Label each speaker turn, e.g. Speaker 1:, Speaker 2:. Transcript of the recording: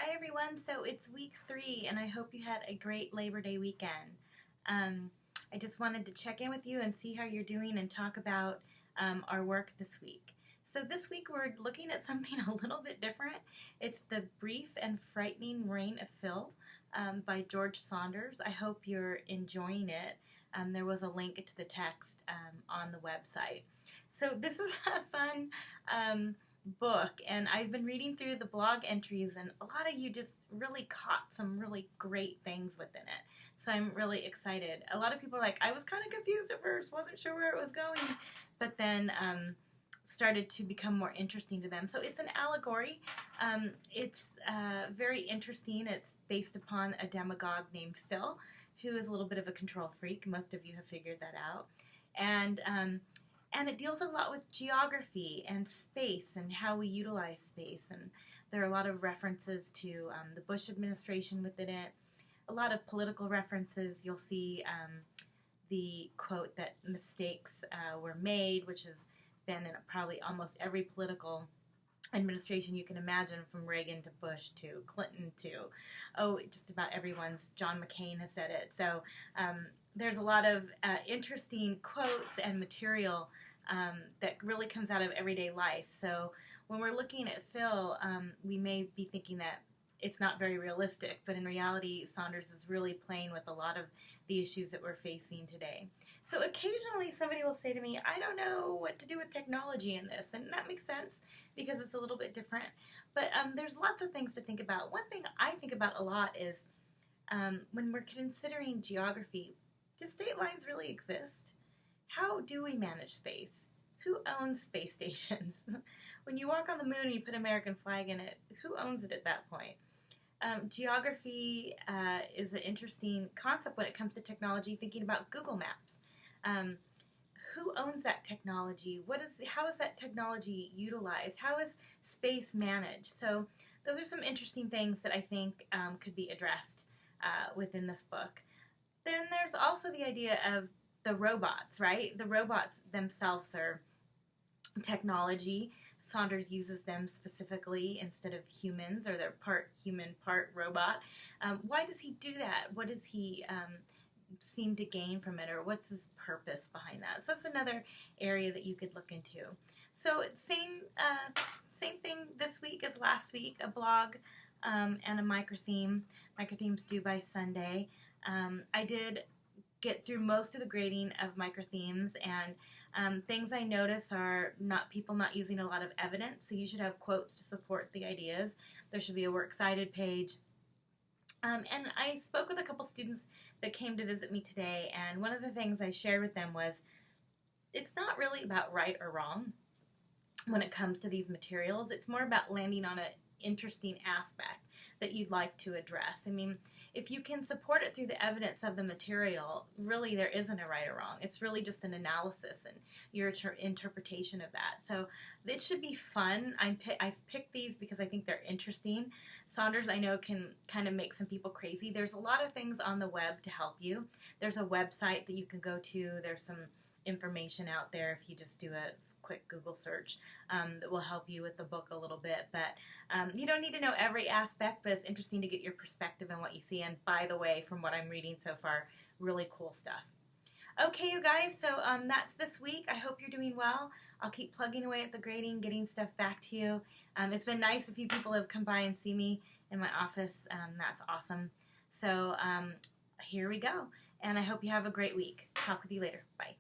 Speaker 1: Hi everyone, so it's week 3 and I hope you had a great Labor Day weekend. I just wanted to check in with you and see how you're doing and talk about our work this week. So this week we're looking at something a little bit different. It's The Brief and Frightening Reign of Phil by George Saunders. I hope you're enjoying it. There was a link to the text on the website. So this is a fun book, and I've been reading through the blog entries, and a lot of you just really caught some really great things within it. So I'm really excited. A lot of people are like, I was kind of confused at first, wasn't sure where it was going, but then started to become more interesting to them. So it's an allegory. It's very interesting. It's based upon a demagogue named Phil, who is a little bit of a control freak. Most of you have figured that out. And it deals a lot with geography and space and how we utilize space. And there are a lot of references to the Bush administration within it, a lot of political references. You'll see the quote that mistakes were made, which has been in probably almost every political administration you can imagine, from Reagan to Bush to Clinton to, just about everyone's. John McCain has said it. So there's a lot of interesting quotes and material that really comes out of everyday life. So when we're looking at Phil, we may be thinking that it's not very realistic, but in reality, Saunders is really playing with a lot of the issues that we're facing today. So occasionally somebody will say to me, I don't know what to do with technology in this, and that makes sense because it's a little bit different. But there's lots of things to think about. One thing I think about a lot is when we're considering geography, do state lines really exist? How do we manage space? Who owns space stations? When you walk on the moon and you put an American flag in it, who owns it at that point? Geography is an interesting concept when it comes to technology, thinking about Google Maps. Who owns that technology? How is that technology utilized? How is space managed? So those are some interesting things that I think could be addressed within this book. Then there's also the idea of the robots, right? The robots themselves are technology. Saunders uses them specifically instead of humans, or they're part human, part robot. Why does he do that? What does he seem to gain from it, or what's his purpose behind that? So that's another area that you could look into. So same thing this week as last week, a blog and a microtheme. Microthemes due by Sunday. I did get through most of the grading of microthemes, and things I notice are people not using a lot of evidence, so you should have quotes to support the ideas. There should be a works cited page. And I spoke with a couple students that came to visit me today, and one of the things I shared with them was it's not really about right or wrong when it comes to these materials. It's more about landing on an interesting aspect that you'd like to address. I mean, if you can support it through the evidence of the material, really there isn't a right or wrong. It's really just an analysis and your interpretation of that. So it should be fun. I've picked these because I think they're interesting. Saunders, I know, can kind of make some people crazy. There's a lot of things on the web to help you. There's a website that you can go to. There's some information out there if you just do a quick Google search that will help you with the book a little bit. But you don't need to know every aspect, but it's interesting to get your perspective on what you see. And by the way, from what I'm reading so far, really cool stuff. Okay, you guys, so that's this week. I hope you're doing well. I'll keep plugging away at the grading, getting stuff back to you. It's been nice. A few people have come by and see me in my office. That's awesome. So here we go. And I hope you have a great week. Talk with you later. Bye.